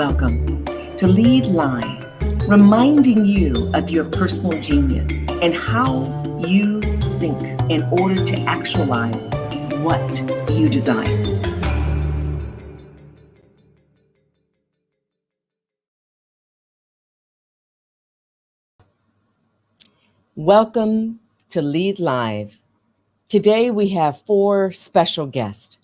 Welcome to Lead Live, reminding you of your personal genius and how you think in order to actualize what you desire. Welcome to Lead Live. Today we have 4 special guests,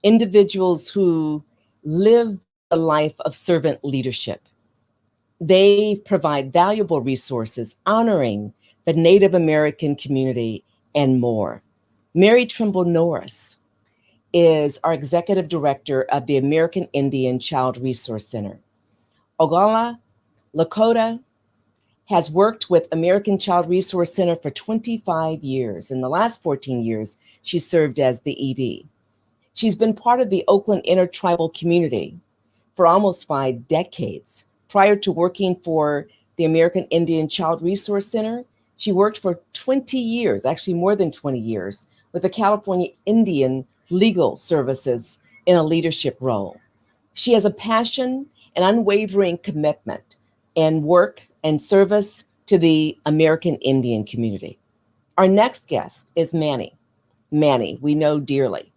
individuals who live a life of servant leadership. They provide valuable resources honoring the Native American community and more. Mary Trimble Norris is our executive director of the American Indian Child Resource Center. Oglala Lakota has worked with American Child Resource Center for 25 years. In the last 14 years, she served as the ED. She's been part of the Oakland intertribal community for almost 5 decades. Prior to working for the American Indian Child Resource Center, she worked for 20 years, actually more than 20 years, with the California Indian Legal Services in a leadership role. She has a passion and unwavering commitment and work and service to the American Indian community. Our next guest is Manny. Manny, we know dearly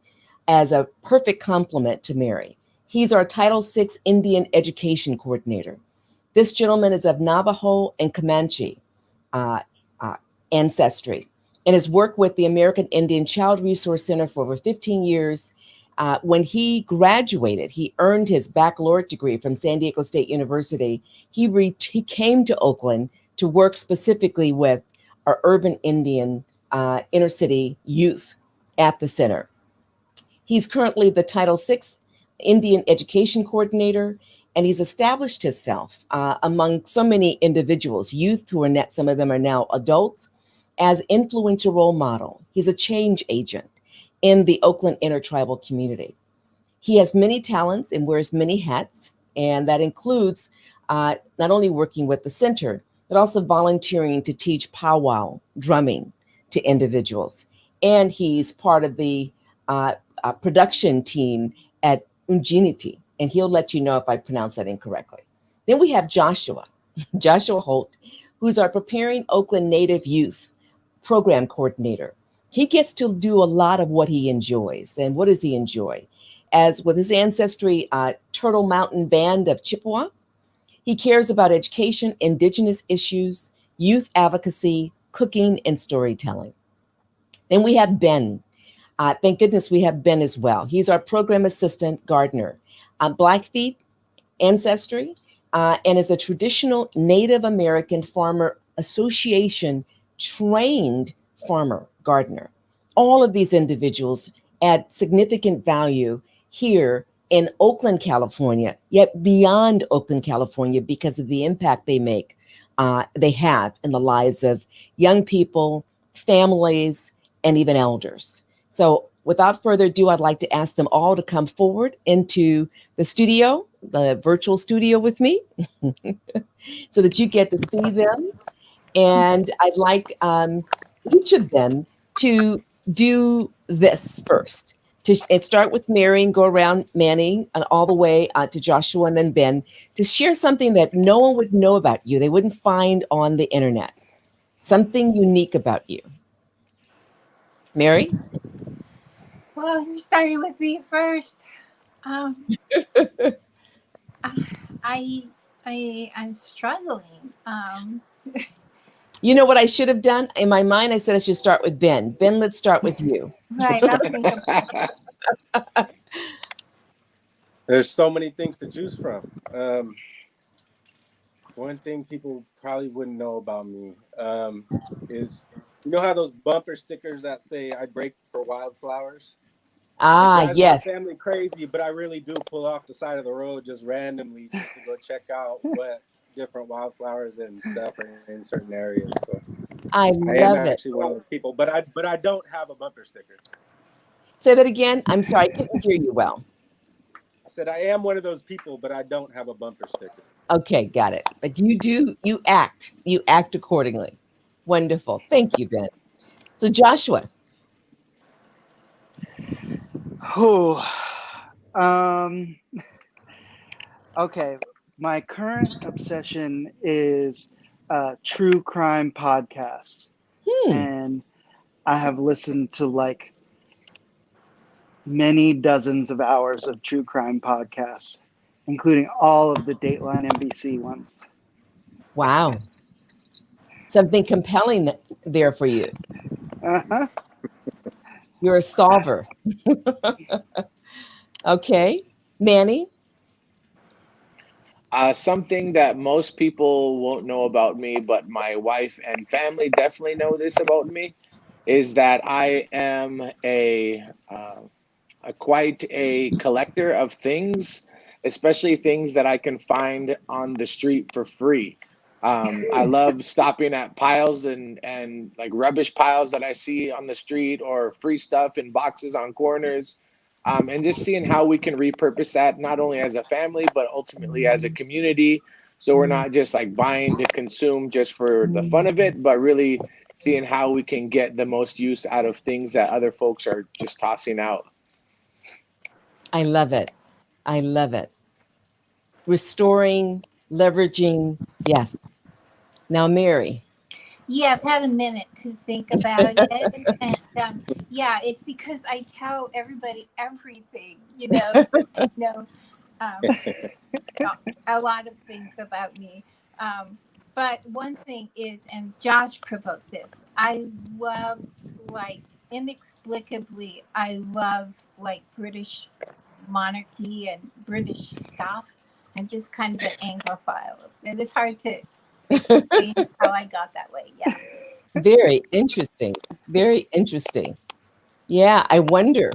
as a perfect complement to Mary. He's our Title VI Indian Education Coordinator. This gentleman is of Navajo and Comanche ancestry and has worked with the American Indian Child Resource Center for over 15 years. When he graduated, he earned his baccalaureate degree from San Diego State University. He came to Oakland to work specifically with our urban Indian inner city youth at the center. He's currently the Title VI Indian Education Coordinator, and he's established himself among so many individuals, youth who are some of them are now adults, as influential role model. He's a change agent in the Oakland intertribal community. He has many talents and wears many hats, and that includes not only working with the center, but also volunteering to teach powwow drumming to individuals. And he's part of the production team at Unginity, and he'll let you know if I pronounce that incorrectly. Then we have Joshua Holt, who's our Preparing Oakland Native Youth Program Coordinator. He gets to do a lot of what he enjoys. And what does he enjoy? As with his ancestry, Turtle Mountain Band of Chippewa, he cares about education, indigenous issues, youth advocacy, cooking, and storytelling. Then we have Ben. Thank goodness we have Ben as well. He's our program assistant gardener, Blackfeet ancestry, and is a traditional Native American Farmer Association trained farmer gardener. All of these individuals add significant value here in Oakland, California, yet beyond Oakland, California, because of the impact they have in the lives of young people, families, and even elders. So without further ado, I'd like to ask them all to come forward into the studio, the virtual studio with me, so that you get to see them. And I'd like each of them to do this first. And start with Mary and go around Manny and all the way to Joshua and then Ben, to share something that no one would know about you. They wouldn't find on the internet. Something unique about you. Mary? Well, you're starting with me first. I'm struggling. You know what I should have done? In my mind, I said I should start with Ben. Ben, let's start with you. Right. I'll think about it. There's so many things to choose from. One thing people probably wouldn't know about me is, you know how those bumper stickers that say "I break for wildflowers"? Yes. My family crazy, but I really do pull off the side of the road just randomly just to go check out what different wildflowers and stuff are in certain areas. So I am love it. actually one of those people, but I don't have a bumper sticker. Say that again. I'm sorry, I couldn't hear you well. I said I am one of those people, but I don't have a bumper sticker. Okay, got it. But you act accordingly. Wonderful. Thank you, Ben. So Joshua. Oh, okay. My current obsession is true crime podcasts. And I have listened to like many dozens of hours of true crime podcasts, including all of the Dateline NBC ones. Wow. Something compelling there for you. Uh-huh. You're a solver. Okay. Manny? Something that most people won't know about me, but my wife and family definitely know this about me, is that I am quite a collector of things, especially things that I can find on the street for free. I love stopping at piles and like rubbish piles that I see on the street or free stuff in boxes on corners. And just seeing how we can repurpose that not only as a family, but ultimately as a community. So we're not just like buying to consume just for the fun of it, but really seeing how we can get the most use out of things that other folks are just tossing out. I love it. I love it. Restoring, leveraging. Yes. Now, Mary. Yeah, I've had a minute to think about it. And yeah, it's because I tell everybody everything, um, a lot of things about me. But one thing is, and Josh provoked this, I love, like, inexplicably, I love, like, British monarchy and British stuff. I'm just kind of an Anglophile. And it's hard to explain how I got that way. Yeah. Very interesting. Very interesting. Yeah, I wonder.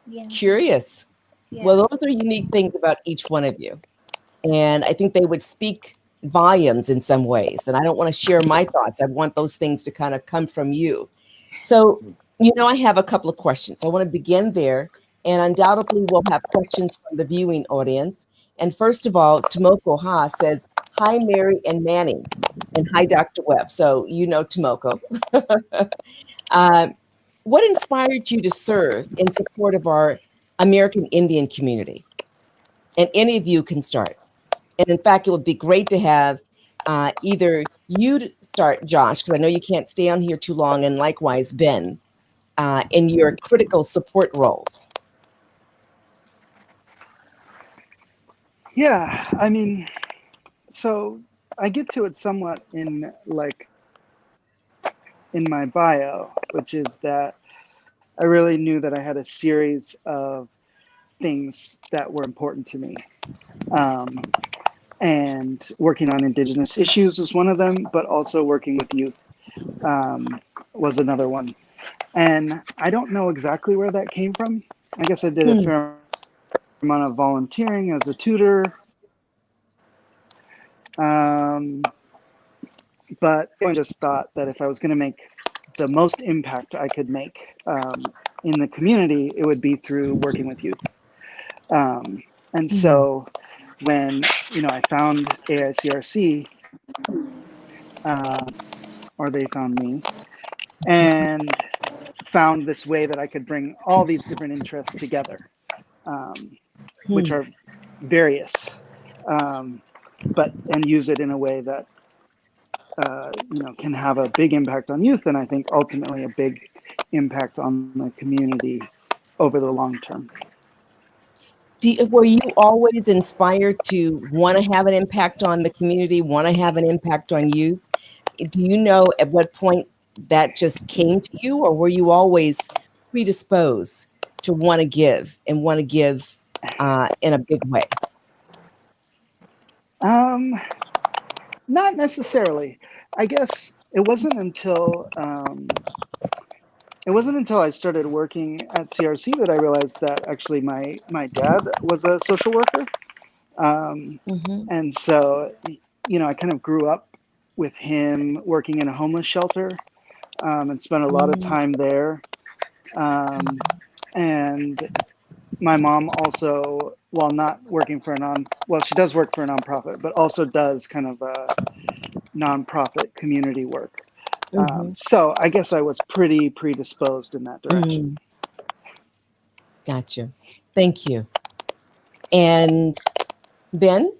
Yeah. Curious. Yeah. Well, those are unique things about each one of you. And I think they would speak volumes in some ways. And I don't want to share my thoughts. I want those things to kind of come from you. So, I have a couple of questions. I want to begin there. And undoubtedly, we'll have questions from the viewing audience. And first of all, Tomoko Ha says, "Hi, Mary and Manny." And hi, Dr. Webb. So, Tomoko. What inspired you to serve in support of our American Indian community? And any of you can start. And in fact, it would be great to have either you start, Josh, because I know you can't stay on here too long, and likewise, Ben, in your critical support roles. Yeah, I mean, so I get to it somewhat in my bio, which is that I really knew that I had a series of things that were important to me. And working on Indigenous issues is one of them, but also working with youth was another one. And I don't know exactly where that came from. I guess I did a fair amount of volunteering as a tutor. But I just thought that if I was going to make the most impact I could make in the community, it would be through working with youth. And so when, I found AICRC, or they found me, and found this way that I could bring all these different interests together, which are various, and use it in a way that can have a big impact on youth, and I think ultimately a big impact on the community over the long term. Were you always inspired to want to have an impact on the community, want to have an impact on youth? Do you know at what point that just came to you, or were you always predisposed to want to give and want to give in a big way? Not necessarily. I guess it wasn't until I started working at CRC that I realized that actually my dad was a social worker. And so, I kind of grew up with him working in a homeless shelter and spent a lot of time there. And my mom also, while not working for she does work for a nonprofit, but also does kind of nonprofit community work. So I guess I was pretty predisposed in that direction. Gotcha. Thank you. And Ben?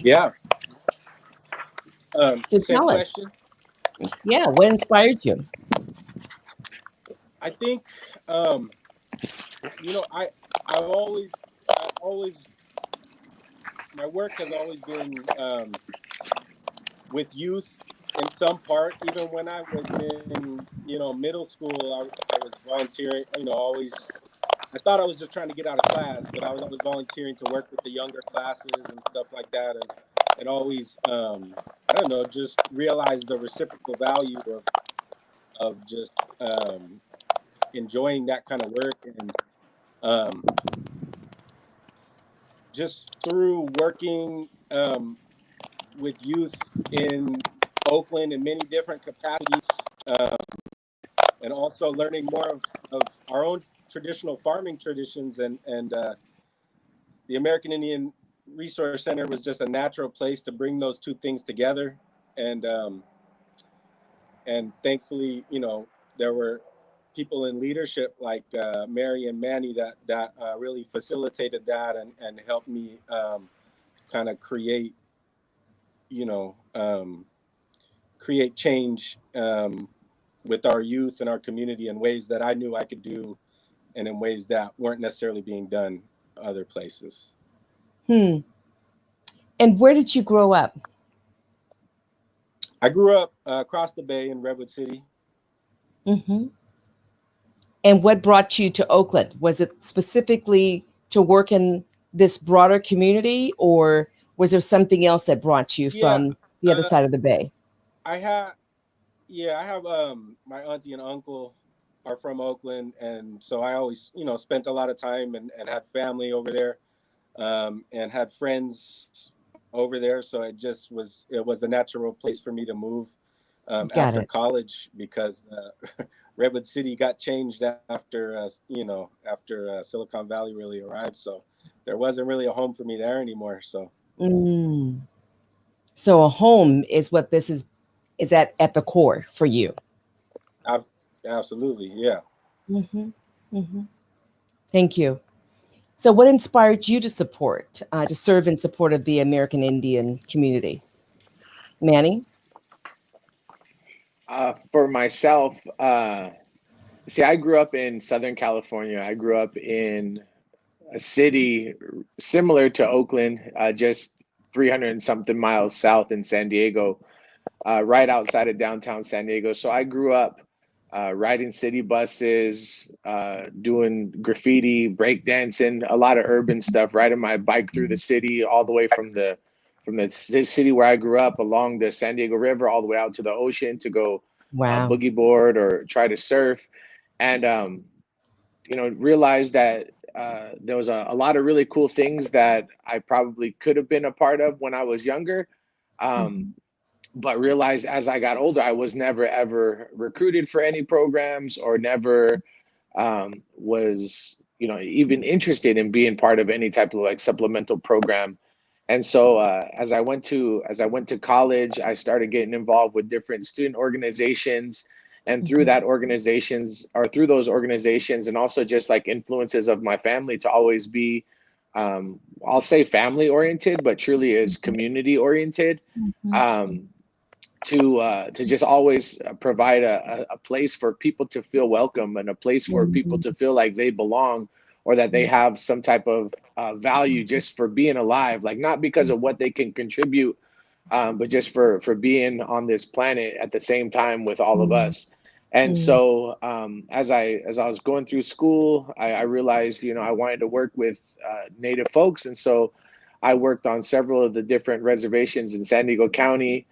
Yeah. So Same tell us, question. yeah, what inspired you? I think, you know, I've always, my work has always been with youth in some part. Even when I was in, you know, middle school, I was volunteering, you know, always. I thought I was just trying to get out of class, but I was always volunteering to work with the younger classes and stuff like that, and always, I don't know, just realize the reciprocal value of just enjoying that kind of work, and um, just through working with youth in Oakland in many different capacities, and also learning more of our own traditional farming traditions, and the American Indian Resource Center was just a natural place to bring those two things together, and and thankfully, you know, there were people in leadership like Mary and Manny that really facilitated that, and helped me kind of create, you know, create change with our youth and our community in ways that I knew I could do, and in ways that weren't necessarily being done other places. Hmm. And where did you grow up? I grew up across the bay in Redwood City. Hmm. And what brought you to Oakland? Was it specifically to work in this broader community, or was there something else that brought you Yeah, from the other uh, side of the bay? I had yeah, I have my auntie and uncle are from Oakland, and so I always, you know, spent a lot of time and had family over there, and had friends over there. So it was a natural place for me to move Got after it. college, because Redwood City got changed after you know, after Silicon Valley really arrived. So there wasn't really a home for me there anymore. So Mm. So a home is what this is at the core for you. I, absolutely, yeah. Hmm. Hmm. Thank you. So what inspired you to serve in support of the American Indian community? Manny? For myself, see, I grew up in Southern California. I grew up in a city similar to Oakland, just 300 and something miles south in San Diego, right outside of downtown San Diego. So I grew up riding city buses, doing graffiti, breakdancing, a lot of urban stuff, riding my bike through the city, all the way from the city where I grew up along the San Diego River, all the way out to the ocean to go Wow. boogie board or try to surf. And you know, realized that there was a lot of really cool things that I probably could have been a part of when I was younger. Um, Mhm. but realized as I got older, I was never ever recruited for any programs, or never was, you know, even interested in being part of any type of like supplemental program. And so as I went to college, I started getting involved with different student organizations, and through Mhm. that organizations, or through those organizations, and also just like influences of my family to always be, I'll say family oriented, but truly is community oriented. Mhm. Um, to just always provide a place for people to feel welcome, and a place for people Mhm. to feel like they belong, or that they have some type of value just for being alive, like not because of what they can contribute, but just for being on this planet at the same time with all of Mhm. us. And Mhm. so as I was going through school, I realized, you know, I wanted to work with Native folks, and so I worked on several of the different reservations in San Diego County.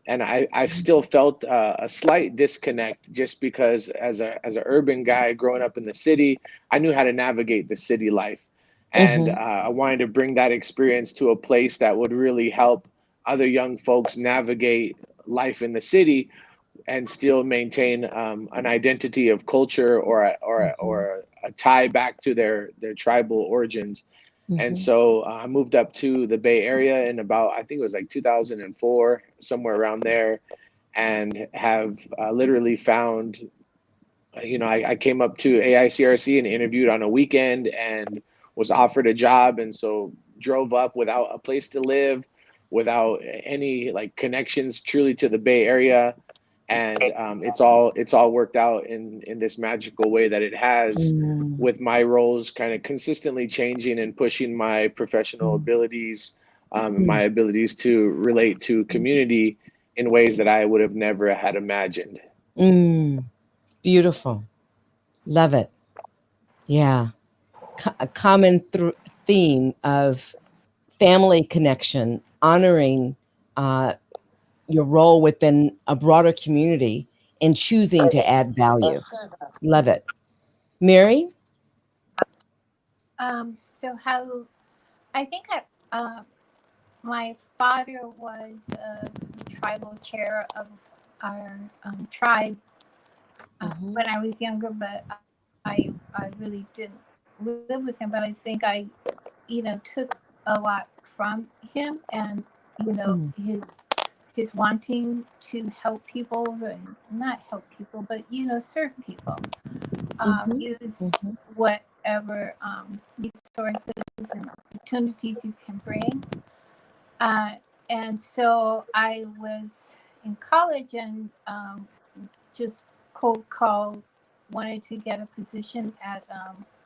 And I've still felt a slight disconnect, just because as an urban guy growing up in the city, I knew how to navigate the city life. And Mhm. I wanted to bring that experience to a place that would really help other young folks navigate life in the city, and still maintain an identity of culture, Mhm. or a tie back to their tribal origins. And Mhm. so I moved up to the Bay Area in about, I think it was like 2004, somewhere around there, and have literally found, you know, I came up to AICRC and interviewed on a weekend, and was offered a job. And so drove up without a place to live, without any like connections truly to the Bay Area. And it's all worked out in this magical way that it has, with my roles kind of consistently changing and pushing my professional abilities, my abilities to relate to community in ways that I would have never had imagined. Beautiful. Love it. Yeah. A common theme of family connection, honoring your role within a broader community and choosing to add value. Love it. Mary? So how I think my father was a tribal chair of our tribe when I was younger, but I really didn't live with him. But I think I, took a lot from him, and his wanting to help people, and not help people, but serve people. Use whatever resources and opportunities you can bring. And so I was in college and just cold call, wanted to get a position at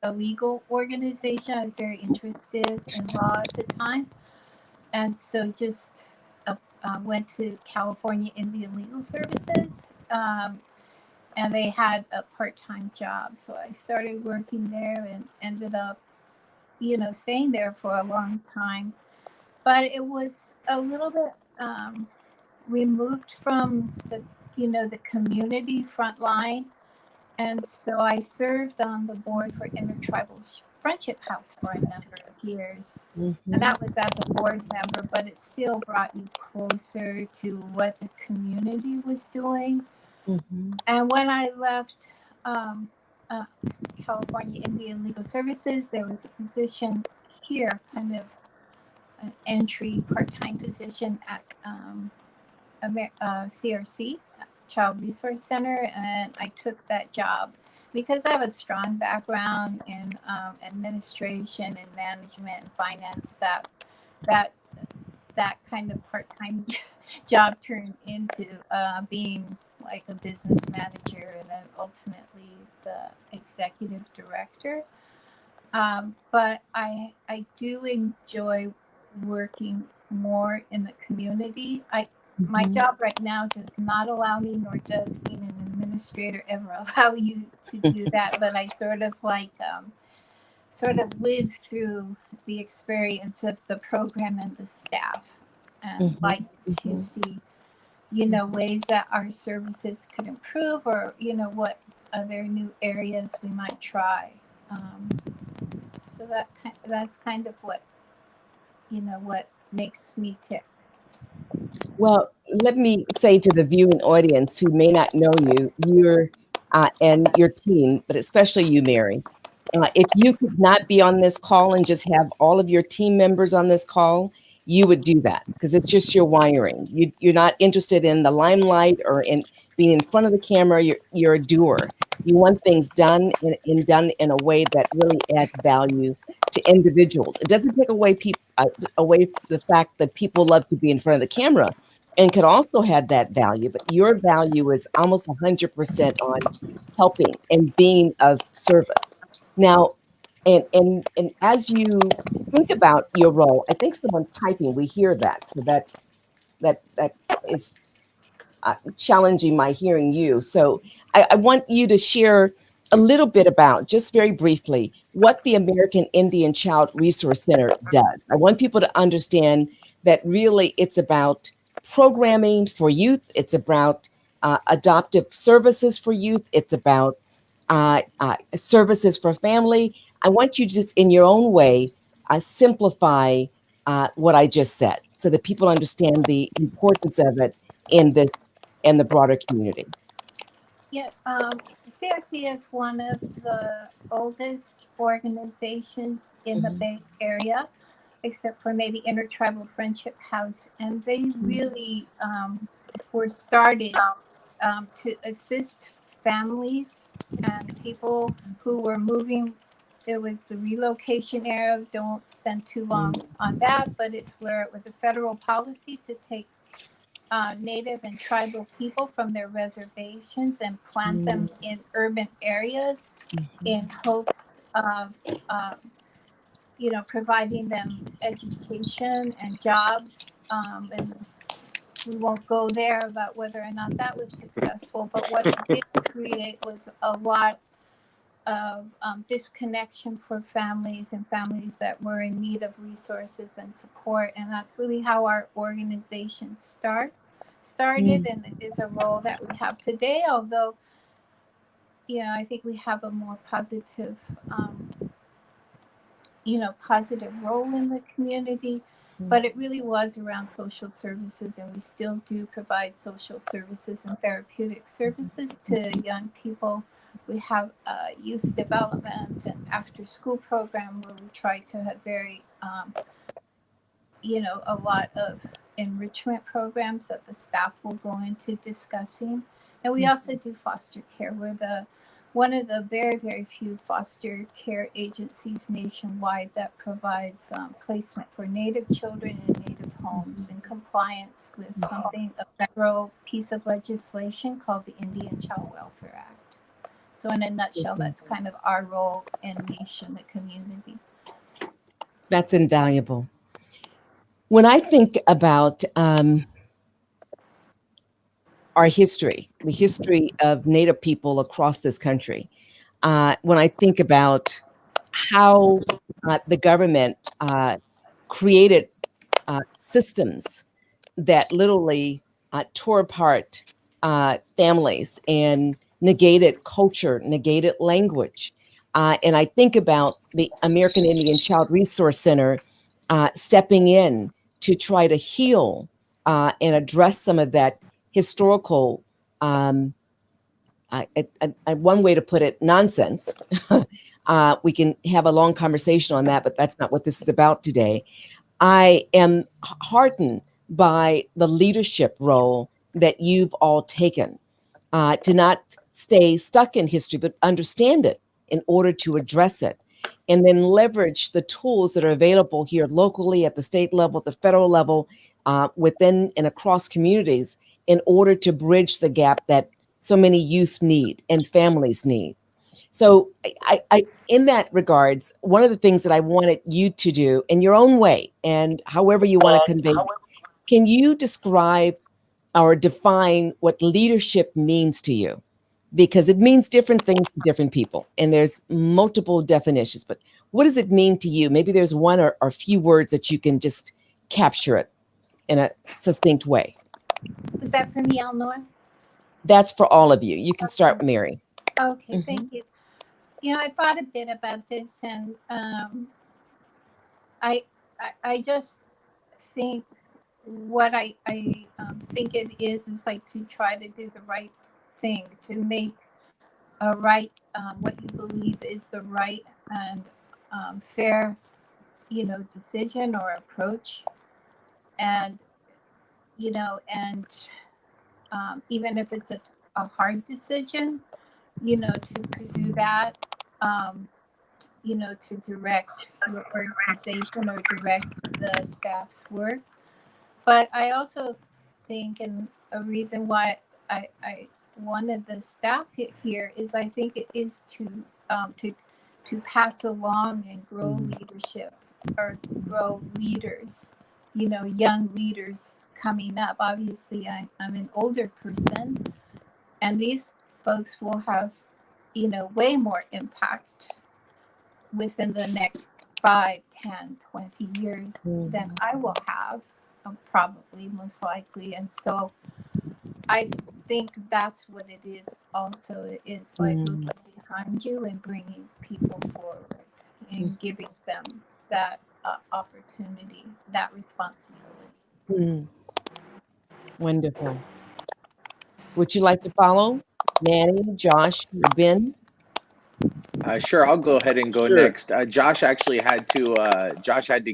a legal organization. I was very interested in law at the time. And so just went to California Indian Legal Services. And they had a part-time job. So I started working there and ended up, staying there for a long time. But it was a little bit removed from the community front line. And so I served on the board for Intertribal Friendship House for a number of years. And that was as a board member, but it still brought you closer to what the community was doing. And when I left California Indian Legal Services, there was a position here, kind of an entry part-time position at CRC, Child Resource Center, and I took that job because I have a strong background in administration and management and finance. That kind of part-time job turned into being like a business manager and then ultimately the executive director. But I do enjoy working more in the community. My job right now does not allow me, nor does being an administrator ever allow you to do that. But I sort of lived through the experience of the program and the staff, and like to see, ways that our services could improve, or what other new areas we might try. So that's kind of what makes me tick. Well, let me say to the viewing audience who may not know you, and your team, but especially you, Mary, if you could not be on this call and just have all of your team members on this call, you would do that because it's just your wiring. You're not interested in the limelight or in being in front of the camera. You're a doer. You want things done and done in a way that really adds value to individuals. It doesn't take away the fact that people love to be in front of the camera and can also have that value, but your value is almost 100% on helping and being of service. Now, and as you think about your role, I think someone's typing. We hear that, so that is challenging my hearing you. So I want you to share a little bit about, just very briefly, what the American Indian Child Resource Center does. I want people to understand that really it's about programming for youth. It's about adoptive services for youth. It's about services for family. I want you to just, in your own way, simplify what I just said so that people understand the importance of it in the broader community. Yeah, CRC is one of the oldest organizations in the Bay Area, except for maybe Intertribal Friendship House. And they really were started to assist families and people who were moving it was the relocation era. Don't spend too long on that, but it's where it was a federal policy to take Native and tribal people from their reservations and plant them in urban areas in hopes of, providing them education and jobs. And we won't go there about whether or not that was successful, but what it did create was a lot of disconnection for families and families that were in need of resources and support. And that's really how our organization started, and it is a role that we have today, although I think we have a more positive positive role in the community. But it really was around social services, and we still do provide social services and therapeutic services to young people. We have a youth development and after school program where we try to have very, a lot of enrichment programs that the staff will go into discussing. And we also do foster care. We're one of the very, very few foster care agencies nationwide that provides placement for Native children in Native homes in compliance with a federal piece of legislation called the Indian Child Welfare Act. So in a nutshell, that's kind of our role in the community. That's invaluable. When I think about our history, the history of Native people across this country, when I think about how the government created systems that literally tore apart families and negated culture, negated language. And I think about the American Indian Child Resource Center stepping in to try to heal and address some of that historical, one way to put it, nonsense. We can have a long conversation on that, but that's not what this is about today. I am heartened by the leadership role that you've all taken to not stay stuck in history, but understand it in order to address it, and then leverage the tools that are available here locally at the state level, the federal level, within and across communities in order to bridge the gap that so many youth need and families need. So I in that regards, one of the things that I wanted you to do in your own way and however you want to convey, can you describe or define what leadership means to you? Because it means different things to different people, and there's multiple definitions, but what does it mean to you? Maybe there's one or a few words that you can just capture it in a succinct way. Was that for me, Elnora? That's for all of you. You can start with Mary. Okay, thank you. I thought a bit about this, and I just think what I think it is like to try to do the right thing, to make a right, what you believe is the right and fair, decision or approach, and even if it's a hard decision, to pursue that, to direct your organization or direct the staff's work. But I also think, and a reason why I wanted the staff here is I think it is to pass along and grow leadership or grow leaders, young leaders coming up. Obviously, I'm an older person, and these folks will have, way more impact within the next 5, 10, 20 years than I will have, probably, most likely. And so I think that's what it is also. It's like looking behind you and bringing people forward and giving them that opportunity, that responsibility. Wonderful. Would you like to follow? Manny, Josh, Ben? Sure, I'll go ahead and go next. Josh actually had to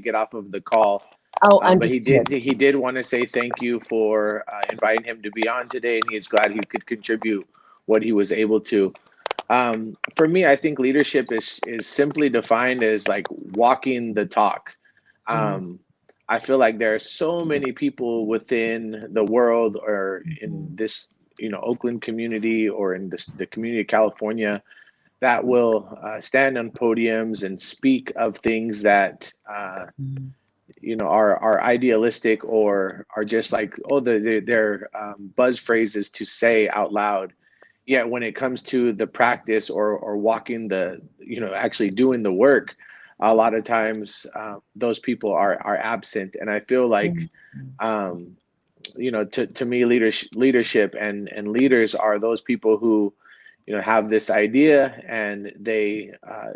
get off of the call. But he did want to say thank you for inviting him to be on today, and he is glad he could contribute what he was able to. For me, I think leadership is simply defined as like walking the talk. I feel like there are so many people within the world or in this, Oakland community or in the community of California that will stand on podiums and speak of things that are idealistic or are just like, they're buzz phrases to say out loud. Yet when it comes to the practice or walking actually doing the work, a lot of times those people are absent. And I feel like to me, leadership and leaders are those people who have this idea and they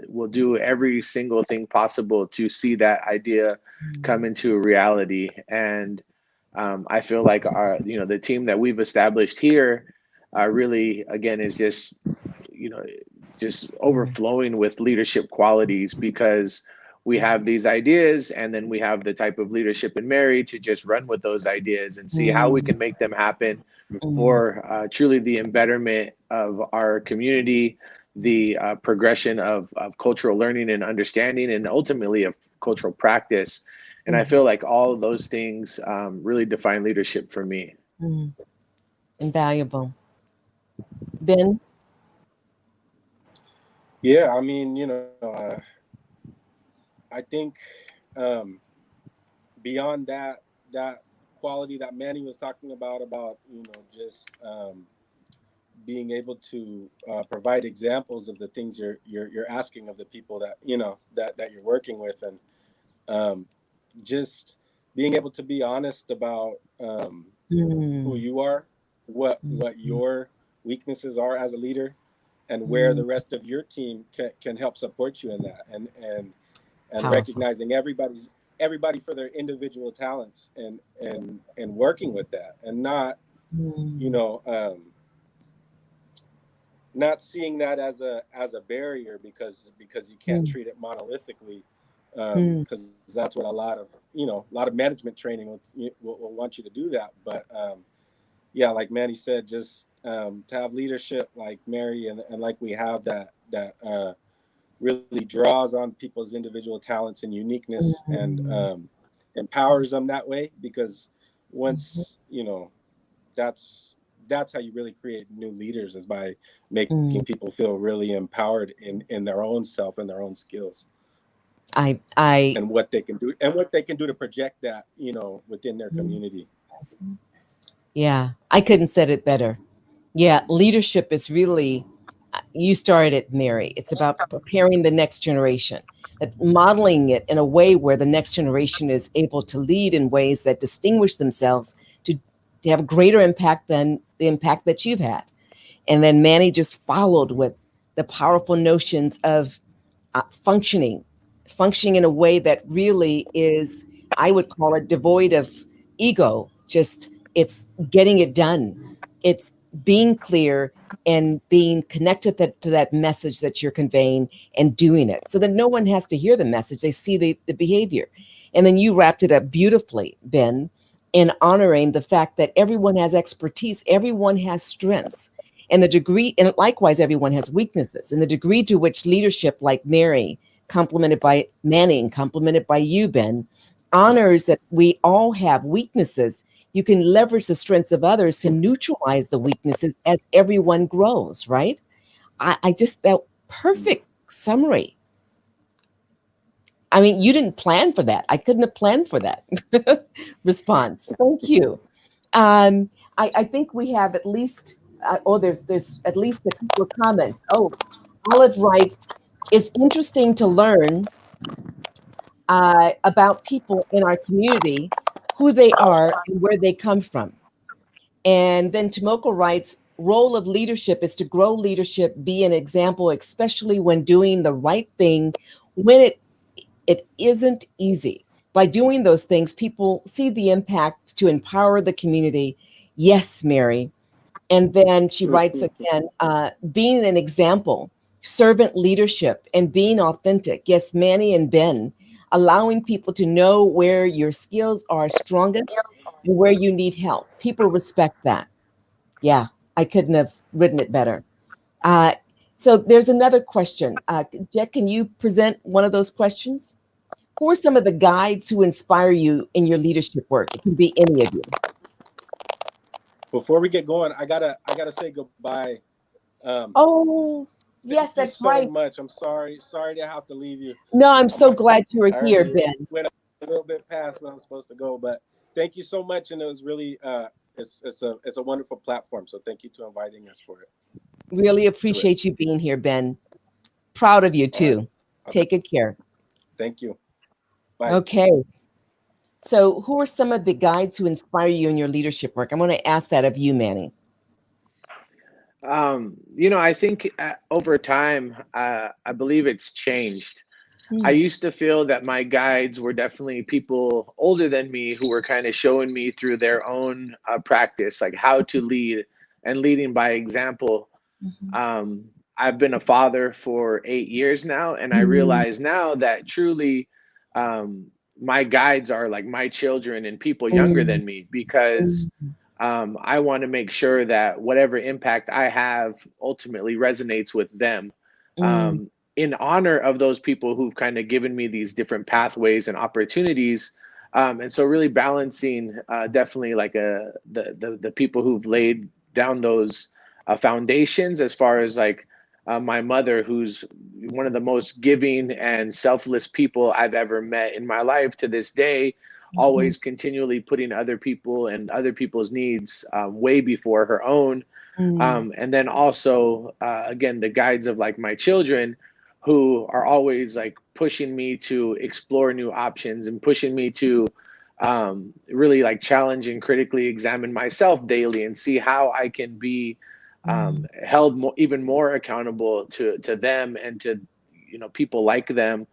will do every single thing possible to see that idea come into reality. And I feel like the team that we've established here really, again, is just overflowing with leadership qualities, because we have these ideas and then we have the type of leadership in Mary to just run with those ideas and see how we can make them happen for truly the embetterment of our community, the progression of cultural learning and understanding, and ultimately of cultural practice. And I feel like all of those things really define leadership for me. Invaluable. Ben? Yeah, I mean, I think beyond that quality that Manny was talking about just being able to provide examples of the things you're asking of the people that that you're working with, and just being able to be honest about who you are, what your weaknesses are as a leader, and where the rest of your team can help support you in that, and Powerful. recognizing everybody for their individual talents and working with that, and not not seeing that as a barrier because you can't treat it monolithically, because that's what a lot of management training will want you to do that. But yeah, like Manny said, just to have leadership like Mary and like we have that really draws on people's individual talents and uniqueness, and empowers them that way, because once that's how you really create new leaders, is by making people feel really empowered in their own self and their own skills. And what they can do to project that within their community. Yeah, I couldn't said it better. Yeah, leadership is really, you started it, Mary. It's about preparing the next generation, modeling it in a way where the next generation is able to lead in ways that distinguish themselves to have a greater impact than the impact that you've had. And then Manny just followed with the powerful notions of functioning in a way that really is, I would call it, devoid of ego. Just, it's getting it done. It's being clear and being connected to that message that you're conveying and doing it, so that no one has to hear the message. They see the behavior. And then you wrapped it up beautifully, Ben, in honoring the fact that everyone has expertise, everyone has strengths, and the degree, and likewise, everyone has weaknesses. And the degree to which leadership like Mary, complemented by Manning, complemented by you, Ben, honors that we all have weaknesses. You can leverage the strengths of others to neutralize the weaknesses as everyone grows, right? I just, that perfect summary. I mean, you didn't plan for that. I couldn't have planned for that response. Thank you. I think we have at least, there's at least a couple of comments. Oh, Olive writes, it's interesting to learn about people in our community, who they are and where they come from. And then Tomoko writes, role of leadership is to grow leadership, be an example, especially when doing the right thing, when it isn't easy. By doing those things, people see the impact to empower the community. Yes, Mary. And then she writes again, being an example, servant leadership, and being authentic. Yes, Manny and Ben, allowing people to know where your skills are strongest and where you need help. People respect that. Yeah, I couldn't have written it better. So there's another question. Jack, can you present one of those questions? Who are some of the guides who inspire you in your leadership work? It can be any of you. Before we get going, I gotta say goodbye. Oh, yes, Thank you that's so right. much. I'm sorry to have to leave you. No, I'm so glad you were I here, already Ben. went a little bit past when I was supposed to go, but thank you so much, and it was really it's a wonderful platform. So thank you to inviting us for it. Really appreciate you being here, Ben. Proud of you All right. too. Take good care. Thank you. Bye. Okay. So who are some of the guides who inspire you in your leadership work? I'm going to ask that of you, Manny. I think over time, I believe it's changed. I Hmm. used to feel that my guides were definitely people older than me who were kind of showing me through their own practice, like how to lead and leading by example. Mhm. Um, I've been a father for 8 years now, and I Mm, realize now that truly um, my guides are like my children and people younger mm, than me because mm, I want to make sure that whatever impact I have ultimately resonates with them. mm, Um, in honor of those people who've kind of given me these different pathways and opportunities. And so really balancing definitely like the people who've laid down those foundations as far as like my mother, who's one of the most giving and selfless people I've ever met in my life to this day, mhm, always continually putting other people and other people's needs way before her own. mm, And then also, again, the guides of like my children who are always like pushing me to explore new options and pushing me to really like challenge and critically examine myself daily and see how I can be mm, held even more accountable to them and to people like them.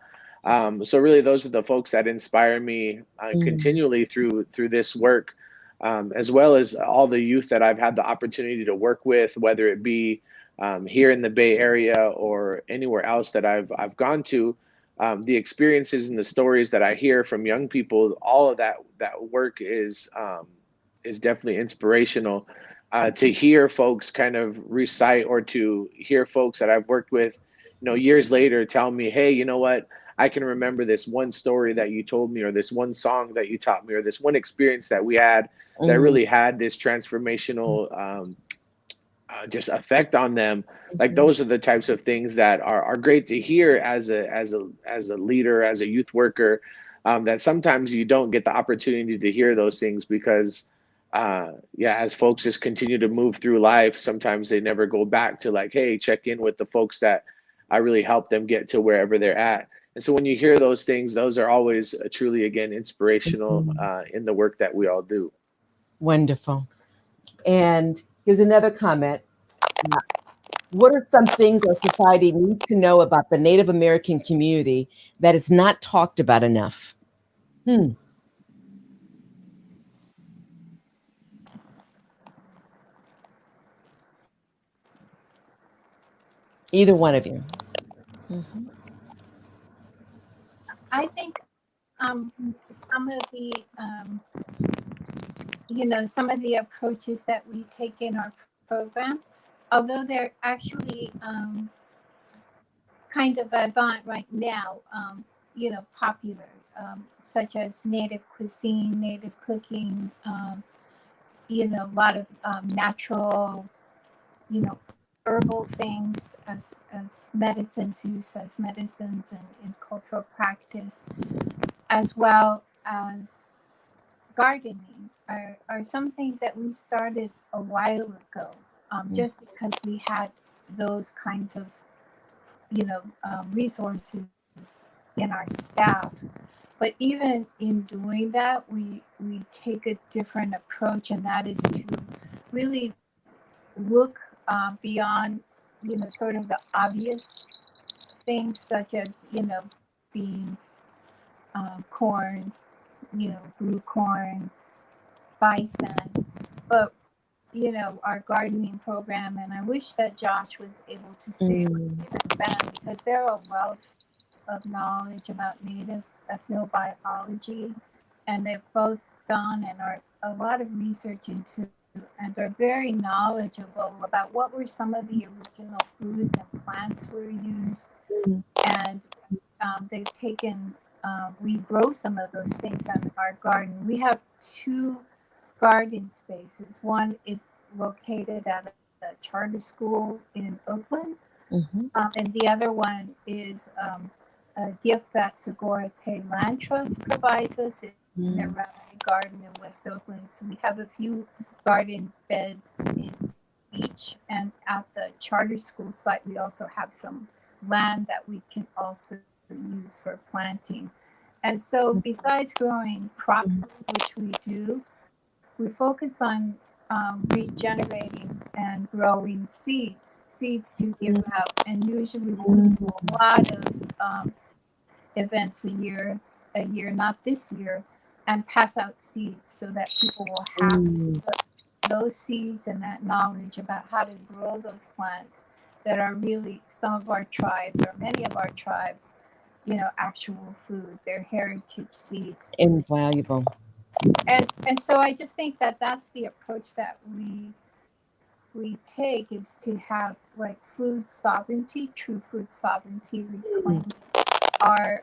So really, those are the folks that inspire me mm, continually through this work, as well as all the youth that I've had the opportunity to work with, whether it be here in the Bay Area or anywhere else that I've gone to. The experiences and the stories that I hear from young people, all of that work is definitely inspirational. To hear folks kind of recite or to hear folks that I've worked with, years later tell me, hey, you know what? I can remember this one story that you told me, or this one song that you taught me, or this one experience that we had that mm, really had this transformational just effect on them. Like mhm, those are the types of things that are great to hear as a leader, as a youth worker. That sometimes you don't get the opportunity to hear those things because yeah, as folks just continue to move through life, sometimes they never go back to like, hey, check in with the folks that I really helped them get to wherever they're at. And so when you hear those things, those are always truly, again, inspirational mhm. in the work that we all do. Wonderful. And here's another comment. Uh, What are some things our society needs to know about the Native American community that is not talked about enough? Hmm. Either one of you. Mhm. I think some of the some of the approaches that we take in our program, although they're actually kind of avant right now, popular, such as native cuisine, native cooking, a lot of natural, you know, herbal things as medicines, used as medicines and in cultural practice, as well as gardening, are some things that we started a while ago, just because we had those kinds of resources in our staff. But even in doing that, we take a different approach, and that is to really look beyond sort of the obvious things such as beans, corn, blue corn, bison, but our gardening program. And I wish that Josh was able to stay with Mm, me and Ben, because they're a wealth of knowledge about native ethnobiology, and they've both done and are a lot of research into and are very knowledgeable about what were some of the original foods and plants were used. And they've taken, we grow some of those things on our garden. We have 2 garden spaces. One is located at a charter school in Oakland, and the other one is a gift that Segorite Land Trust provides us in their Rabbit Garden in West Oakland. So we have a few garden beds in each, and at the charter school site, we also have some land that we can also use for planting. And so besides growing crop food, which we do, we focus on regenerating and growing seeds to give out. And usually we do a lot of events a year, not this year, and pass out seeds so that people will have those seeds and that knowledge about how to grow those plants that are really some of our tribes, or many of our tribes, you know, actual food, their heritage seeds. Invaluable. And so I just think that that's the approach that we take, is to have like food sovereignty, true food sovereignty, reclaim our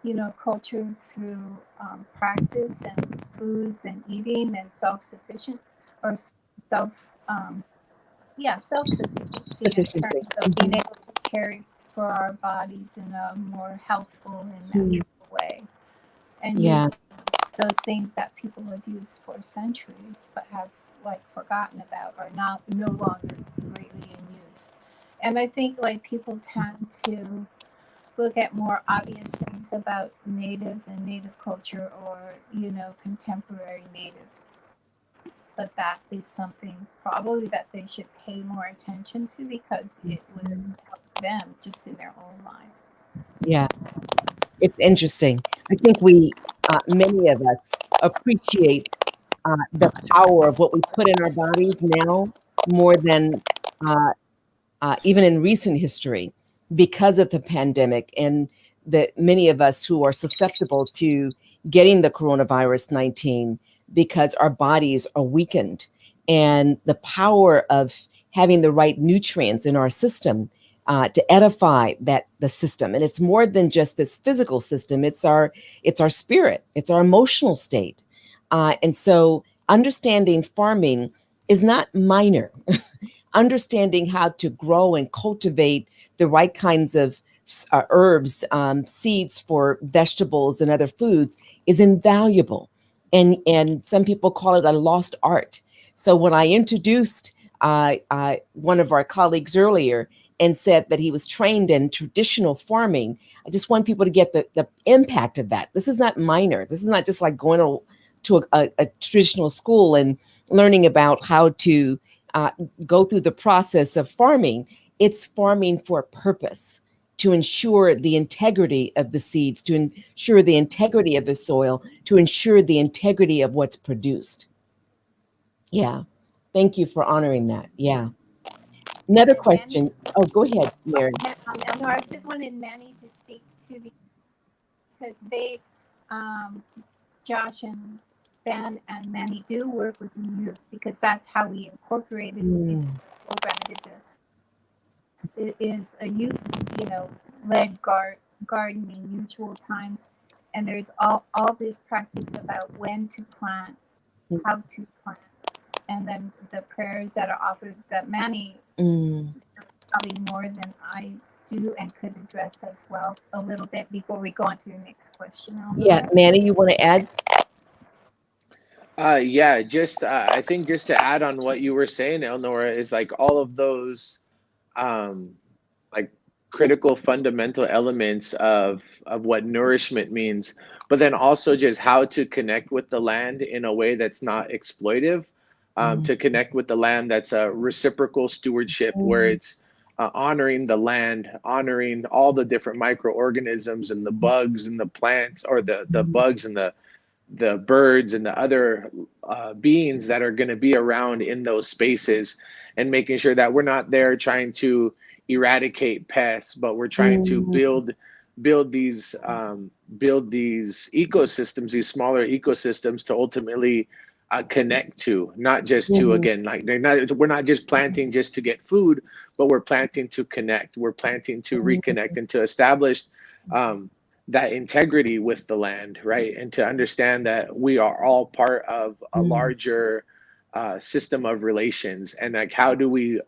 you know, culture through practice and foods and eating and self-sufficient, or self-sufficiency in terms of being able to care for our bodies in a more healthful and natural way, and use those things that people have used for centuries but have like forgotten about, or no longer greatly in use. And I think like people tend to look at more obvious things about natives and native culture, or, you know, contemporary natives, but that is something probably that they should pay more attention to, because it would help them just in their own lives. Yeah, it's interesting. I think many of us appreciate the power of what we put in our bodies now more than even in recent history, because of the pandemic and that many of us who are susceptible to getting the coronavirus 19 because our bodies are weakened, and the power of having the right nutrients in our system to edify the system. And it's more than just this physical system. It's our spirit. It's our emotional state. And so understanding farming is not minor. Understanding how to grow and cultivate the right kinds of herbs, seeds for vegetables and other foods is invaluable. And some people call it a lost art. So when I introduced one of our colleagues earlier and said that he was trained in traditional farming, I just want people to get the impact of that. This is not minor. This is not just like going to a traditional school and learning about how to go through the process of farming. It's farming for a purpose, to ensure the integrity of the seeds, to ensure the integrity of the soil, to ensure the integrity of what's produced. Yeah. Thank you for honoring that. Yeah. Another question. Oh, go ahead, Mary. No, I just wanted Manny to speak too, because they, Josh and Ben and Manny do work with youth, because that's how we incorporated the program. It is a youth, you know, led gardening, usual times, and there's all this practice about when to plant, how to plant, and then the prayers that are offered that Manny probably more than I do and could address as well a little bit before we go on to your next question. Yeah, Manny, you want to add? Yeah, just I think just to add on what you were saying, Elnora, is like all of those like critical fundamental elements of what nourishment means, but then also just how to connect with the land in a way that's not exploitive, to connect with the land that's a reciprocal stewardship, where it's honoring the land, honoring all the different microorganisms and the bugs and the plants, or the bugs and the birds and the other beings that are going to be around in those spaces, and making sure that we're not there trying to eradicate pests, but we're trying to build these ecosystems, these smaller ecosystems, to ultimately connect to, not just to, Mhm. again, like we're not just planting just to get food, but we're planting to connect. We're planting to reconnect and to establish that integrity with the land, right? And to understand that we are all part of a Mhm. larger system of relations. And like, how do we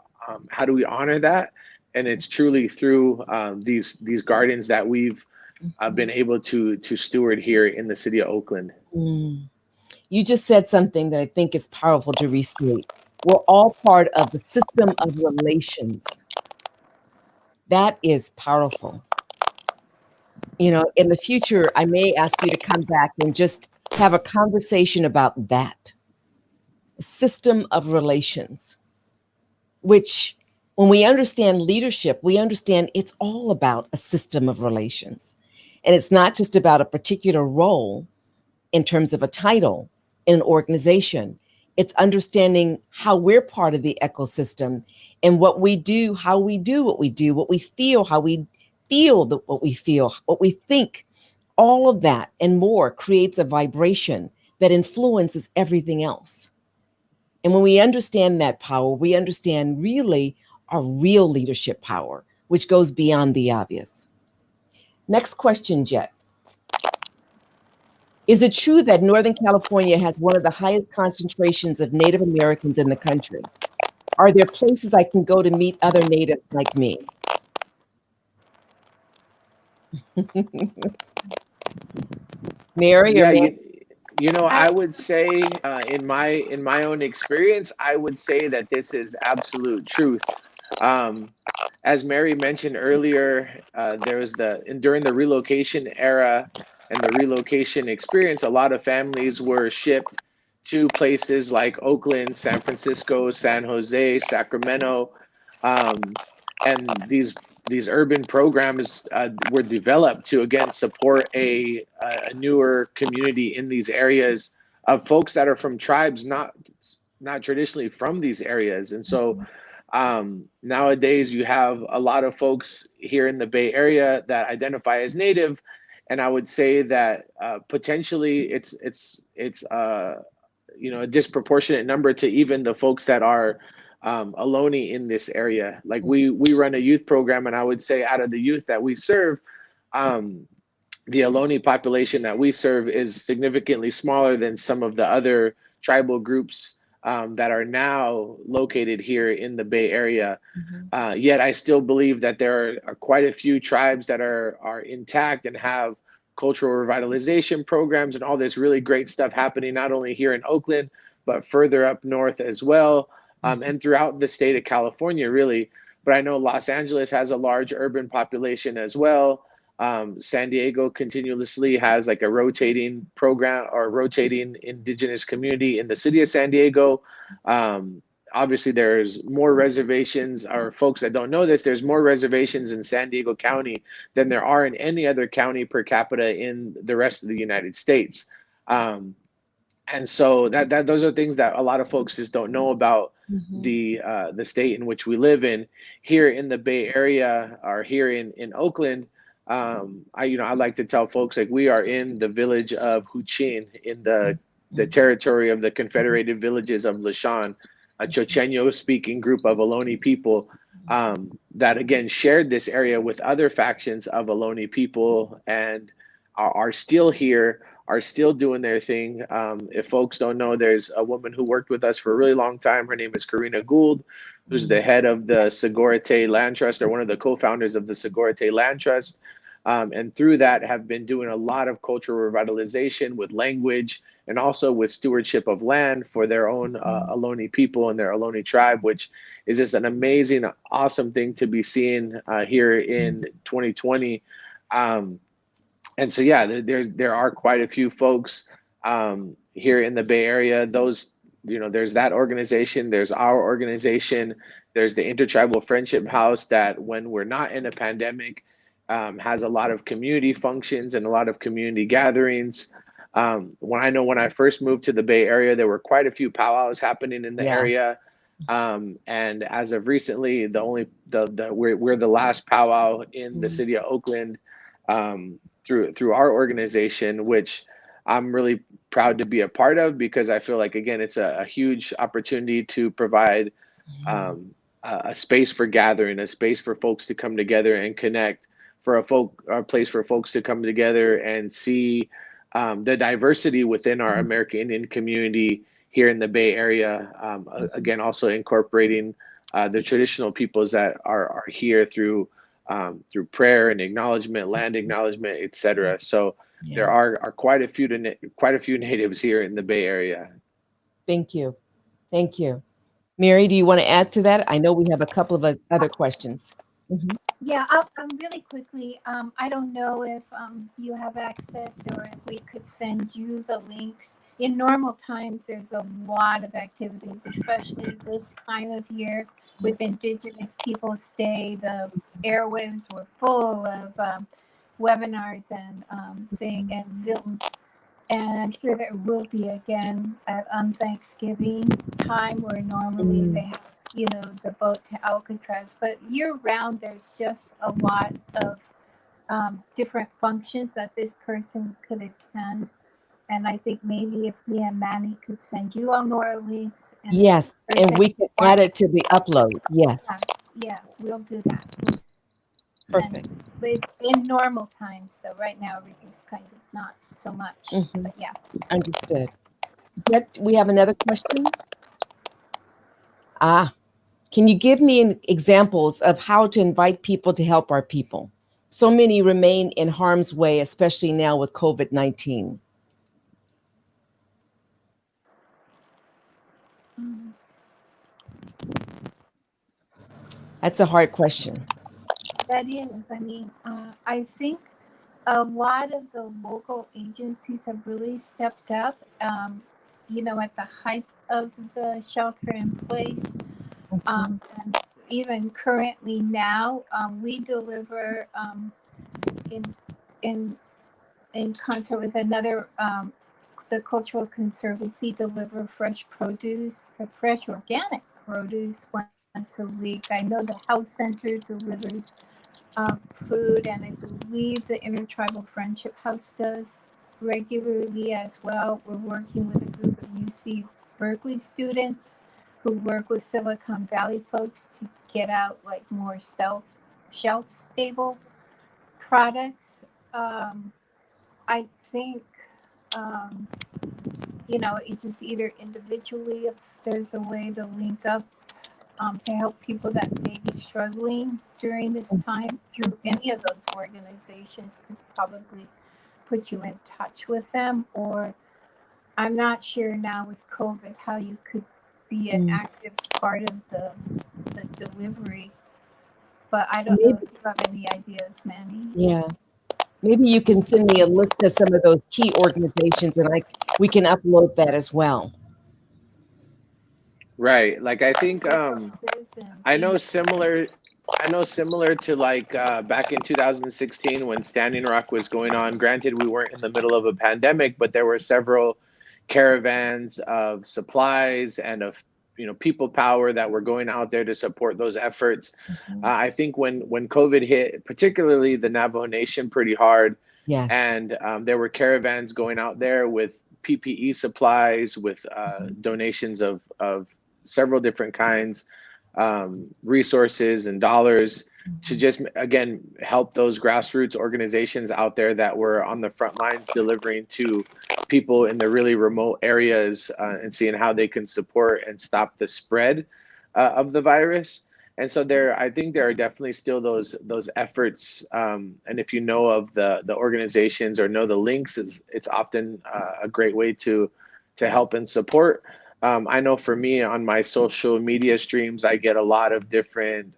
honor that? And it's truly through these gardens that we've been able to steward here in the city of Oakland. Mm. You just said something that I think is powerful to restate. We're all part of the system of relations. That is powerful. You know, in the future, I may ask you to come back and just have a conversation about that system of relations, which when we understand leadership, we understand it's all about a system of relations. And it's not just about a particular role in terms of a title in an organization. It's understanding how we're part of the ecosystem and what we do, how we do what we do, what we feel, how we feel what we feel, what we think. All of that and more creates a vibration that influences everything else. And when we understand that power, we understand really our real leadership power, which goes beyond the obvious. Next question, Jet. Is it true that Northern California has one of the highest concentrations of Native Americans in the country? Are there places I can go to meet other natives like me? Mary or Yeah, Mary? I I would say in my own experience, I would say that this is absolute truth. Um, as Mary mentioned earlier, there was during the relocation era and the relocation experience, a lot of families were shipped to places like Oakland, San Francisco, San Jose, Sacramento, um, and these urban programs were developed to again support a newer community in these areas of folks that are from tribes not traditionally from these areas. And so nowadays you have a lot of folks here in the Bay Area that identify as Native, and I would say that potentially it's a disproportionate number to even the folks that are Ohlone in this area. Like we run a youth program, and I would say out of the youth that we serve, um, the Ohlone population that we serve is significantly smaller than some of the other tribal groups that are now located here in the Bay Area. Yet I still believe that there are quite a few tribes that are intact and have cultural revitalization programs and all this really great stuff happening, not only here in Oakland, but further up north as well, and throughout the state of California, really. But I know Los Angeles has a large urban population as well. San Diego continuously has like a rotating program or rotating indigenous community in the city of San Diego. Um, Obviously there's more reservations, or folks that don't know this, there's more reservations in San Diego County than there are in any other county per capita in the rest of the United States. Um, and so that those are things that a lot of folks just don't know about the state in which we live in. Here in the Bay Area, or here in Oakland, I like to tell folks, like, we are in the village of Huchin, in the territory of the Confederated Villages of Lashawn, a Chochenyo speaking group of Ohlone people that again shared this area with other factions of Ohlone people, and are still here, are still doing their thing. If folks don't know, there's a woman who worked with us for a really long time. Her name is Karina Gould, who's the head of the Segurite Land Trust, or one of the co-founders of the Segurite Land Trust. And through that have been doing a lot of cultural revitalization with language and also with stewardship of land for their own Ohlone people and their Ohlone tribe, which is just an amazing, awesome thing to be seeing here in 2020. And so, yeah, there are quite a few folks here in the Bay Area. There's that organization, there's our organization, there's the Intertribal Friendship House that, when we're not in a pandemic, has a lot of community functions and a lot of community gatherings. When I first moved to the Bay Area, there were quite a few powwows happening in the Yeah. area. And as of recently, we're the last powwow in the city of Oakland, through our organization, which I'm really proud to be a part of, because I feel like, again, it's a huge opportunity to provide a space for gathering, a space for folks to come together and connect, for a place for folks to come together and see the diversity within our American Indian community here in the Bay Area. Again, also incorporating the traditional peoples that are here through prayer and acknowledgement, land acknowledgement, etc. So there Yeah. are quite a few natives here in the Bay Area. Thank you. Thank you. Mary, do you want to add to that? I know we have a couple of other questions. Mhm. Yeah, really quickly. I don't know if you have access or if we could send you the links. In normal times, there's a lot of activities, especially this time of year with Indigenous Peoples Day. The airwaves were full of webinars and Zoom. And I'm sure there will be again on Thanksgiving time, where normally they have, the boat to Alcatraz. But year round, there's just a lot of different functions that this person could attend. And I think maybe if me and Manny could send you Elnora links. And Yes, and we can add it to the upload. Yes. Yeah, we'll do that. We'll Perfect. in normal times, though, right now everything's kind of not so much. But yeah. Understood. Yet we have another question. Can you give me examples of how to invite people to help our people? So many remain in harm's way, especially now with COVID-19. That's a hard question. That is. I mean, I think a lot of the local agencies have really stepped up, at the height of the shelter in place. And even currently now, we deliver in concert with another, the Cultural Conservancy, deliver fresh produce, fresh organic produce once a week. I know the Health Center delivers food, and I believe the Intertribal Friendship House does regularly as well. We're working with a group of UC Berkeley students who work with Silicon Valley folks to get out like more shelf stable products. I think, it's just either individually, if there's a way to link up to help people that may be struggling during this time through any of those organizations, could probably put you in touch with them. Or I'm not sure now with COVID how you could be an active part of the delivery, but I don't know if you have any ideas, Manny. Yeah. Maybe you can send me a list of some of those key organizations, and we can upload that as well. Right. Like, I think I know similar to like back in 2016 when Standing Rock was going on. Granted, we weren't in the middle of a pandemic, but there were several caravans of supplies and of people power that were going out there to support those efforts. I think when COVID hit, particularly the Navajo Nation, pretty hard. Yes. And there were caravans going out there with PPE supplies, with donations of several different kinds, resources and dollars to just, again, help those grassroots organizations out there that were on the front lines delivering to people in the really remote areas, and seeing how they can support and stop the spread of the virus. And so I think there are definitely still those efforts. And if you know of the organizations or know the links, it's often a great way to help and support. I know for me, on my social media streams, I get a lot of different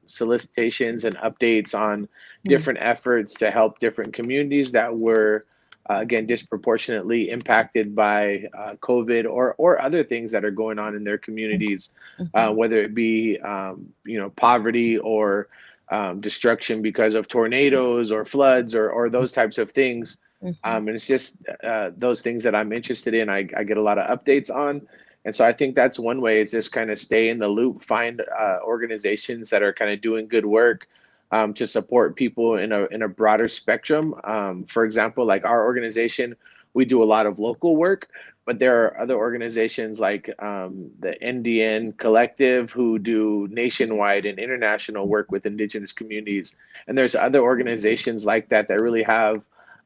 solicitations and updates on different efforts to help different communities that were, again, disproportionately impacted by COVID or other things that are going on in their communities, whether it be, poverty or destruction because of tornadoes or floods or those types of things. And it's just those things that I'm interested in. I get a lot of updates on. And so I think that's one way, is just kind of stay in the loop, find organizations that are kind of doing good work to support people in a broader spectrum. For example, like our organization, we do a lot of local work, but there are other organizations like the Indian Collective who do nationwide and international work with indigenous communities. And there's other organizations like that that really have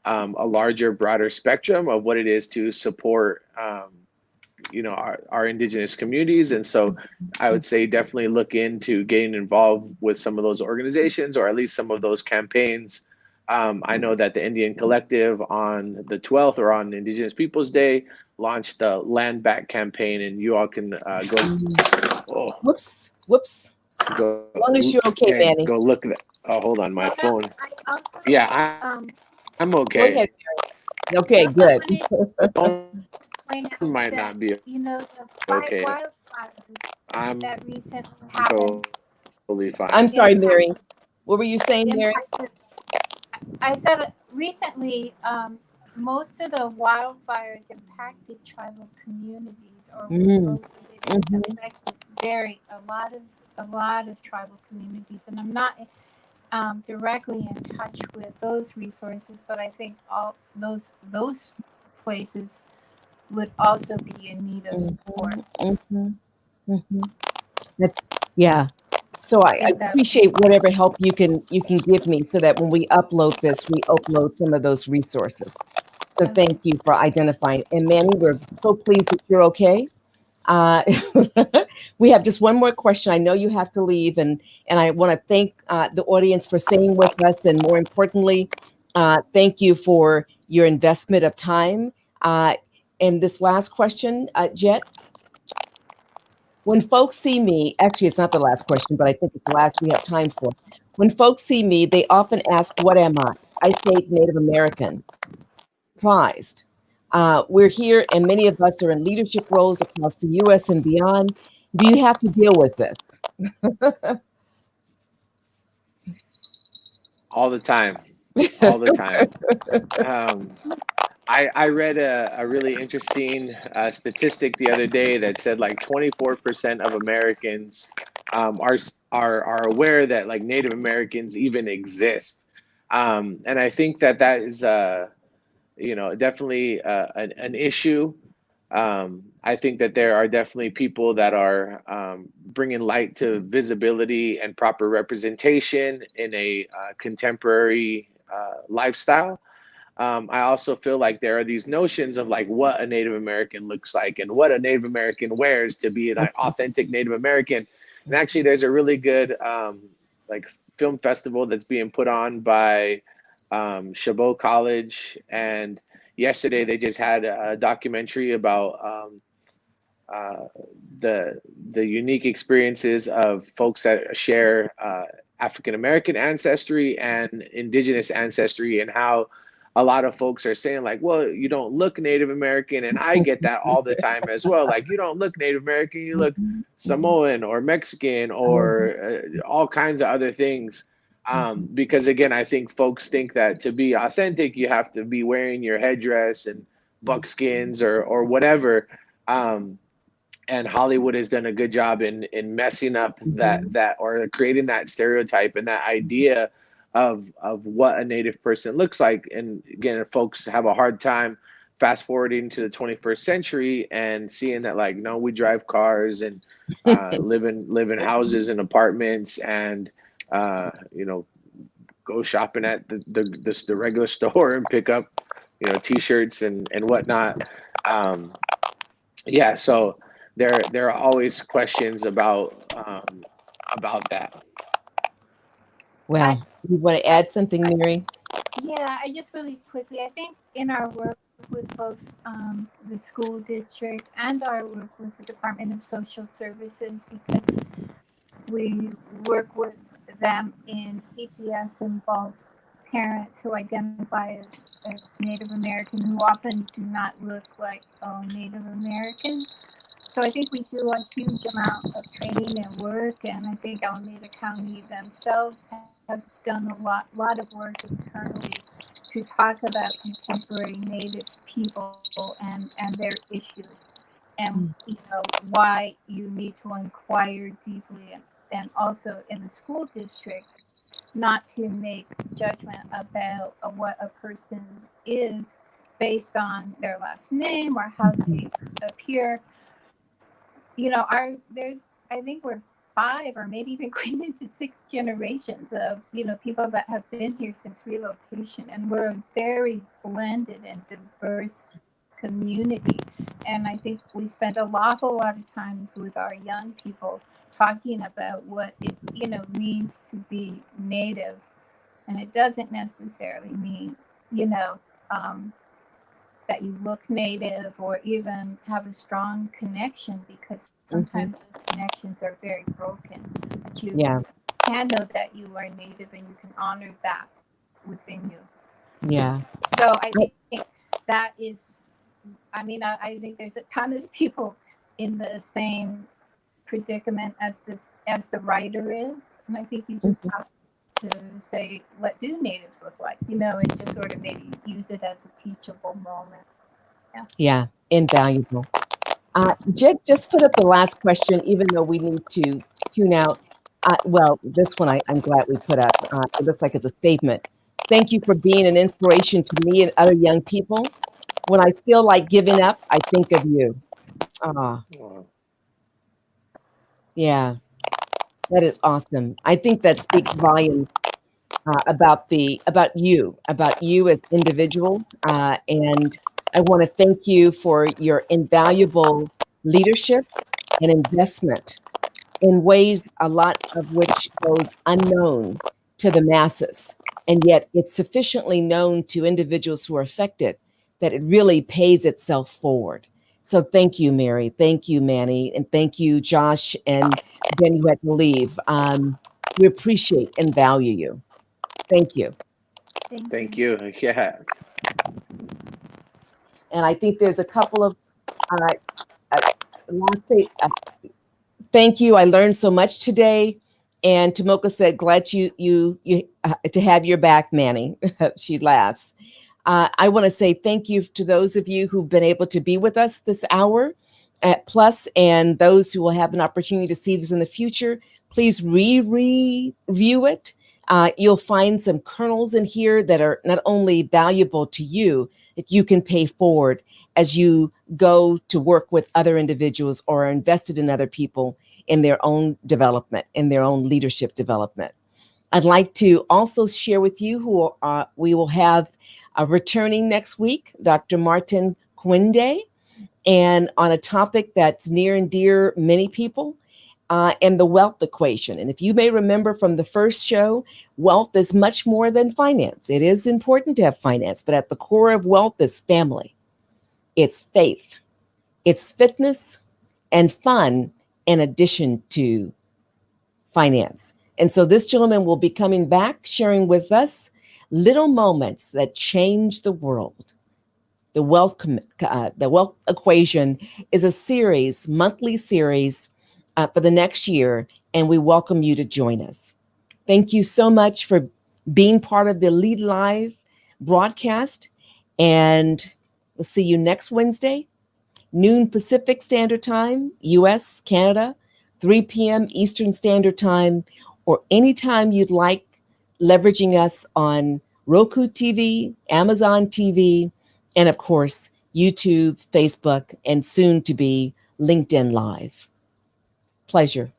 a larger, broader spectrum of what it is to support our indigenous communities. And so I would say definitely look into getting involved with some of those organizations, or at least some of those campaigns. I know that the Indian Collective on the 12th, or on Indigenous Peoples Day, launched the Land Back campaign, and you all can Whoops. Go, As long as you're okay, yeah, Manny. go look at that. Oh, hold on, my phone. I also, Yeah, I'm Go okay. ahead, Mary. Okay, good. point out Might that, not be the okay. wildfires I'm that recently happened totally fine. I'm sorry, Mary. impacted, What were you saying, Mary? I said recently, most of the wildfires impacted tribal communities, or Mm, affected a lot of tribal communities, and I'm not directly in touch with those resources, but I think all those places would also be in need of support. That's, yeah. So I appreciate whatever help you can give me, so that when we upload this, we upload some of those resources. So thank you for identifying. And Manny, we're so pleased that you're okay. We have just one more question. I know you have to leave, and I want to thank the audience for staying with us, and more importantly, thank you for your investment of time. And this last question, Jet, when folks see me, actually, it's not the last question, but I think it's the last we have time for. When folks see me, they often ask, "What am I?" I say Native American. Surprised. We're here, and many of us are in leadership roles across the U.S. and beyond. Do you have to deal with this? All the time. All the time. I read a really interesting statistic the other day that said like 24% of Americans are aware that like Native Americans even exist. And I think that is definitely an issue. I think that there are definitely people that are bringing light to visibility and proper representation in a contemporary lifestyle. I also feel like there are these notions of like what a Native American looks like and what a Native American wears to be an authentic Native American. And actually, there's a really good like film festival that's being put on by Chabot College, and yesterday they just had a documentary about the unique experiences of folks that share African American ancestry and indigenous ancestry, and how a lot of folks are saying like, well, you don't look Native American, and I get that all the time as well. Like, you don't look Native American, you look Samoan or Mexican or all kinds of other things. Because again, I think folks think that to be authentic, you have to be wearing your headdress and buckskins or whatever. And Hollywood has done a good job in messing up that or creating that stereotype and that idea of what a Native person looks like. And again, folks have a hard time fast forwarding to the 21st century and seeing that like, no, we drive cars and live in houses and apartments, and go shopping at the regular store and pick up t-shirts and whatnot. Yeah, so there are always questions about that. Well, you want to add something, Mary? Yeah, I just really quickly, I think in our work with both the school district and our work with the Department of Social Services, because we work with them in CPS involved parents who identify as Native American, who often do not look like Native American. So I think we do a huge amount of training and work, and I think Alameda County themselves have done a lot of work internally to talk about contemporary Native people and their issues, and why you need to inquire deeply, and also in the school district, not to make judgment about what a person is based on their last name or how they appear. You know, I think we're 5 or maybe even going into 6 generations of, you know, people that have been here since relocation, and we're a very blended and diverse community. And I think we spend a lot of times with our young people talking about what it, you know, means to be Native. And it doesn't necessarily mean, you know, that you look Native or even have a strong connection, because sometimes those connections are very broken. But you can know that you are Native and you can honor that within you. Yeah. So I think that is, I mean, I think there's a ton of people in the same predicament as the writer is. And I think you just have to say, what do natives look like? You know, and just sort of maybe use it as a teachable moment. Yeah, invaluable. Just put up the last question, even though we need to tune out. Well, this one I'm glad we put up. It looks like it's a statement. Thank you for being an inspiration to me and other young people. When I feel like giving up, I think of you. Yeah, that is awesome. I think that speaks volumes about you as individuals. And I want to thank you for your invaluable leadership and investment in ways a lot of which goes unknown to the masses. And yet it's sufficiently known to individuals who are affected that it really pays itself forward. So thank you, Mary. Thank you, Manny. And thank you, Josh. And then you had to leave. We appreciate and value you. Thank you. Thank you. Yeah. And I think there's a couple of thank you. I learned so much today. And Tomoka said, glad you to have your back, Manny. She laughs. I want to say thank you to those of you who've been able to be with us this hour at Plus, and those who will have an opportunity to see this in the future. Please review it. You'll find some kernels in here that are not only valuable to you, that you can pay forward as you go to work with other individuals or are invested in other people in their own development, in their own leadership development. I'd like to also share with you who we will have returning next week, Dr. Martin Quinde, and on a topic that's near and dear many people, and the wealth equation. And if you may remember from the first show, wealth is much more than finance. It is important to have finance, but at the core of wealth is family. It's faith, it's fitness, and fun in addition to finance. And so this gentleman will be coming back, sharing with us little moments that change the world. The wealth equation is a series, monthly series for the next year, and we welcome you to join us. Thank you so much for being part of the Lead Live broadcast, and we'll see you next Wednesday, noon Pacific Standard Time, US, Canada, 3 p.m. Eastern Standard Time, or anytime you'd like, leveraging us on Roku TV, Amazon TV, and of course, YouTube, Facebook, and soon to be LinkedIn Live. Pleasure.